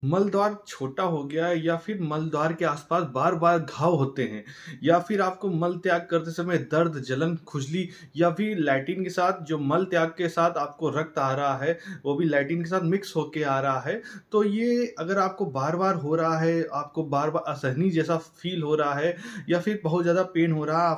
मलद्वार छोटा हो गया है या फिर मलद्वार के आसपास बार-बार घाव होते हैं या फिर आपको मल त्याग करते समय दर्द, जलन, खुजली या फिर लैट्रिन के साथ जो मल त्याग के साथ आपको रक्त आ रहा है, वो भी लैट्रिन के साथ मिक्स होके आ रहा है। तो ये अगर आपको बार-बार हो रहा है, आपको बार-बार असहनीय जैसा फ़ील हो रहा है या फिर बहुत ज़्यादा पेन हो रहा है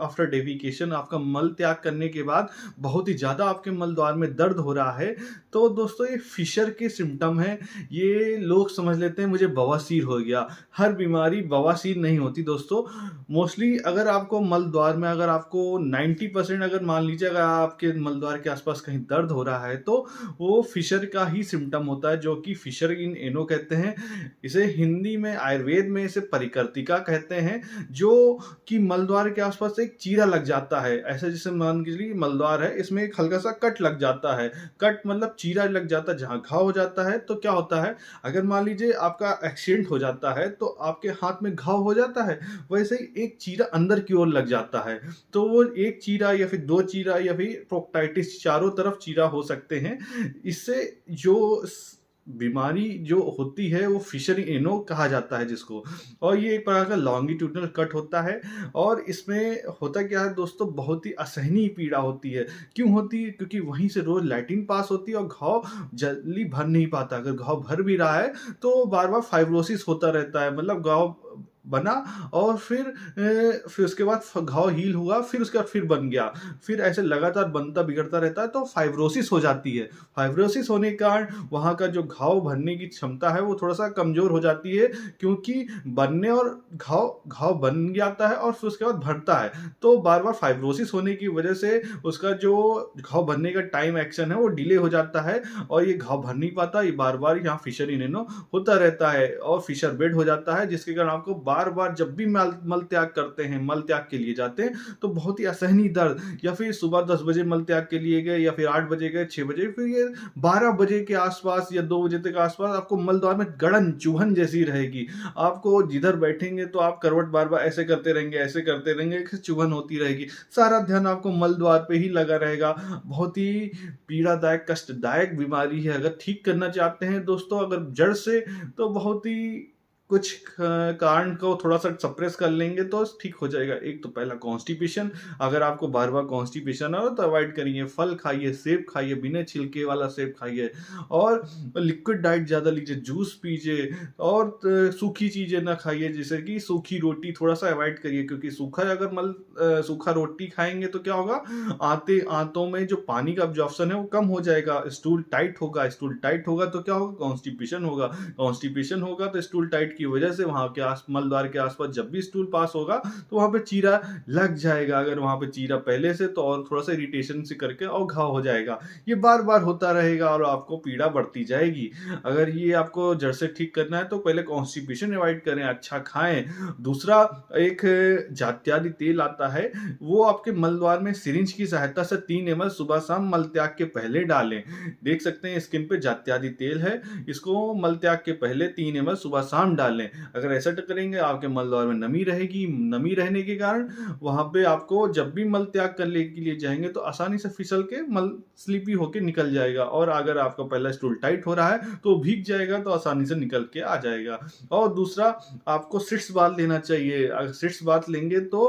आफ्टर डेफिकेशन आपका मल त्याग करने के बाद बहुत ही ज़्यादा आपके मलद्वार में दर्द हो रहा है, तो दोस्तों ये फ़िशर के सिम्पटम हैं। ये लोग समझ लेते हैं मुझे बवासीर हो गया। हर बीमारी बवासीर नहीं होती दोस्तों। मोस्टली अगर आपको मलद्वार में अगर आपको 90% अगर मान लीजिए अगर आपके मलद्वार के आस-पास कहीं दर्द हो रहा है, तो वो फ़िशर का ही सिम्पटम होता है, जो कि फ़िशर इन एनो कहते हैं। इसे हिंदी में आयुर्वेद में इसे परिकर्तिका कहते हैं, जो कि मलद्वार के आस-पास एक चीरा लग जाता है। ऐसा जैसे मान के चलिए मलद्वार है, इसमें एक हल्का-सा कट लग जाता है। कट मतलब चीरा लग जाता है, जहाँ घाव हो जाता है, तो क्या होता है, अगर मान लीजिए आपका एक्सीडेंट हो जाता है, तो आपके हाथ में घाव हो जाता है, वैसे ही एक चीरा अंदर की ओर लग जाता है। तो वो एक चीरा या फिर 2 चीरा या फिर प्रोक्टाइटिस चारों तरफ चीरा हो सकते हैं। इससे जो बीमारी जो होती है वो फिशर एनो कहा जाता है जिसको, और ये एक प्रकार का लॉन्गिट्यूडिनल कट होता है। और इसमें होता क्या है दोस्तों, बहुत ही असहनीय पीड़ा होती है। क्यों होती है? क्योंकि वहीं से रोज लैट्रिन पास होती है और घाव जल्दी भर नहीं पाता। अगर घाव भर भी रहा है तो बार-बार फाइब्रोसिस होता रहता है, मतलब घाव बना और फिर उसके बाद घाव हील हुआ, फिर उसके बाद फिर बन गया, फिर ऐसे लगातार बनता बिगड़ता रहता है, तो फाइब्रोसिस हो जाती है। फाइब्रोसिस होने के कारण वहाँ का जो घाव भरने की क्षमता है वो थोड़ा-सा कमज़ोर हो जाती है, क्योंकि बनने और घाव घाव बन जाता है और फिर उसके बाद भरता है। तो बार-बार फाइब्रोसिस होने की वजह से उसका जो घाव भरने का टाइम एक्शन है वो डिले हो जाता है और ये घाव भर नहीं पाता। ये बार-बार यहाँ फिशर इन एनो होता रहता है और फिशर बेड हो जाता है, जिसके कारण आपको बार-बार जब भी मल मल त्याग करते हैं, मल त्याग के लिए जाते हैं, तो बहुत ही असहनीय दर्द, या फिर सुबह 10 बजे मल त्याग के लिए गए या फिर 8 बजे गए, 6 बजे, फिर ये 12 बजे के आस-पास या 2 बजे तक आस-पास आपको मलद्वार में गड़न, चुभन जैसी रहेगी। आपको जिधर बैठेंगे तो आप करवट बार-बार ऐसे करते रहेंगे, ऐसे करते रहेंगे कि चुभन होती रहेगी। सारा ध्यान आपको मलद्वार पे ही लगा रहेगा। बहुत ही पीड़ादायक, कष्टदायक बीमारी है। अगर ठीक करना चाहते हैं दोस्तों अगर जड़ से, तो बहुत ही कुछ कारण को थोड़ा-सा सप्रेस कर लेंगे तो ठीक हो जाएगा। एक तो पहला कॉन्स्टिपेशन, अगर आपको बार-बार कॉन्स्टिपेशन हो तो अवॉइड करिए। फल खाइए, सेब खाइए, बिना छिलके वाला सेब खाइए और लिक्विड डाइट ज़्यादा लीजिए, जूस पीजिए और सूखी चीज़ें ना खाइए, जैसे कि सूखी रोटी थोड़ा-सा अवॉइड करिए, क्योंकि सूखा रोटी खाएँगे तो क्या होगा, आंतों में जो पानी का अब्ज़ॉर्प्शन है वो कम हो जाएगा, स्टूल टाइट होगा तो क्या होगा, कॉन्स्टिपेशन होगा। कॉन्स्टिपेशन होगा तो स्टूल टाइट की वजह से वहाँ के मलद्वार के आसपास जब भी स्टूल पास होगा तो वहाँ पे चीरा लग जाएगा। अगर वहाँ पे चीरा पहले से तो और थोड़ा सा इरिटेशन से करके और घाव हो जाएगा। ये बार-बार होता रहेगा और आपको पीड़ा बढ़ती जाएगी। अगर ये आपको जड़ से ठीक करना है तो पहले कॉन्स्टिपेशन अवॉइड करें, अच्छा खाएँ। दूसरा, एक जात्यादि तेल आता है, वो आपके मलद्वार में सिरिंज की सहायता से 3 एमएल सुबह-शाम मल त्याग के पहले डालें। देख सकते हैं स्क्रीन पे जात्यादि तेल है, इसको मल त्याग के पहले 3 एमएल सुबह-शाम डालें। अगर ऐसा करेंगे आपके मलद्वार में नमी रहेगी, नमी रहने के कारण वहाँ पे आपको जब भी मल त्याग करने के लिए जाएँगे तो आसानी से फिसल के मल स्लिपी होके निकल जाएगा, और अगर आपका पहला स्टूल टाइट हो रहा है तो भीग जाएगा तो आसानी से निकल के आ जाएगा। और दूसरा, आपको सिट्स बाथ लेना चाहिए। अगर सिट्स बाथ लेंगे तो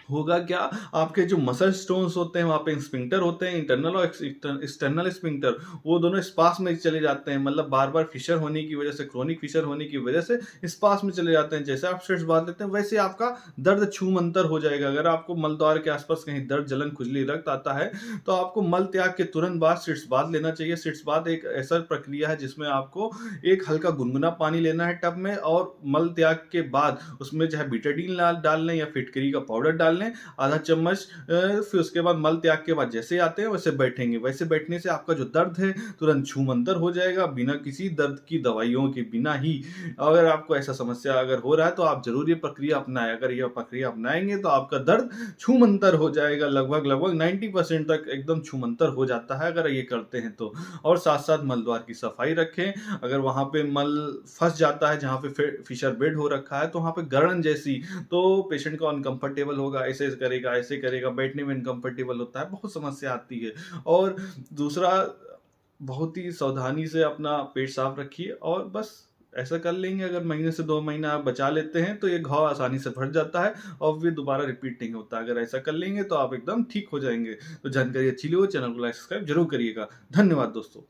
होगा क्या, आपके जो मसल स्टोन्स होते हैं वहाँ पे स्फिंक्टर होते हैं, इंटरनल और एक्सटर्नल स्फिंक्टर, वो दोनों स्पास में चले जाते हैं। मतलब बार-बार फिशर होने की वजह से, क्रोनिक फिशर होने की वजह से स्पास में चले जाते हैं। जैसे आप स्ट्रेस बांध लेते हैं वैसे आपका दर्द छूमंतर हो जाएगा। अगर आपको मलद्वार के आसपास कहीं दर्द, जलन, खुजली, रक्त आता है तो आपको मल त्याग के तुरंत बाद सिट्स बाथ लेना चाहिए। सिट्स बाथ एक ऐसा प्रक्रिया है जिसमें आपको एक हल्का गुनगुना पानी लेना है टब में, और मल त्याग के बाद उसमें चाहे बीटाडीन डाल लें या फिटकरी का पाउडर डाल लें आधा चम्मच। फिर उसके बाद मल त्याग के बाद जैसे आते हैं वैसे बैठेंगे। वैसे बैठने से आपका जो दर्द है तुरंत छूमंतर हो जाएगा, बिना किसी दर्द की दवाइयों के बिना ही। अगर आपको ऐसा समस्या अगर हो रहा है तो आप जरूर ये प्रक्रिया अपनाएं। अगर ये प्रक्रिया अपनाएंगे तो आपका दर्द छूमंतर हो जाएगा, लगभग 90% तक एकदम छूमंतर हो जाता है अगर ये करते हैं तो। और साथ साथ मलद्वार की सफाई रखें। अगर वहां पे मल फंस जाता है, जहाँ पे फिशर बेड हो रखा है, तो वहां पे गरण जैसी, तो पेशेंट को अनकंफर्टेबल होगा, ऐसे करेगा, बैठने में अनकंफर्टेबल होता है, बहुत समस्या आती है। और दूसरा, बहुत ही सावधानी से अपना पेट साफ रखिए और बस ऐसा कर लेंगे। अगर महीने से 2 महीना आप बचा लेते हैं तो ये घाव आसानी से भर जाता है और फिर दोबारा रिपीट नहीं होता। अगर ऐसा कर लेंगे तो आप एकदम ठीक हो जाएँगे। तो जानकारी अच्छी लगी हो चैनल को लाइक सब्सक्राइब ज़रूर करिएगा। धन्यवाद दोस्तों।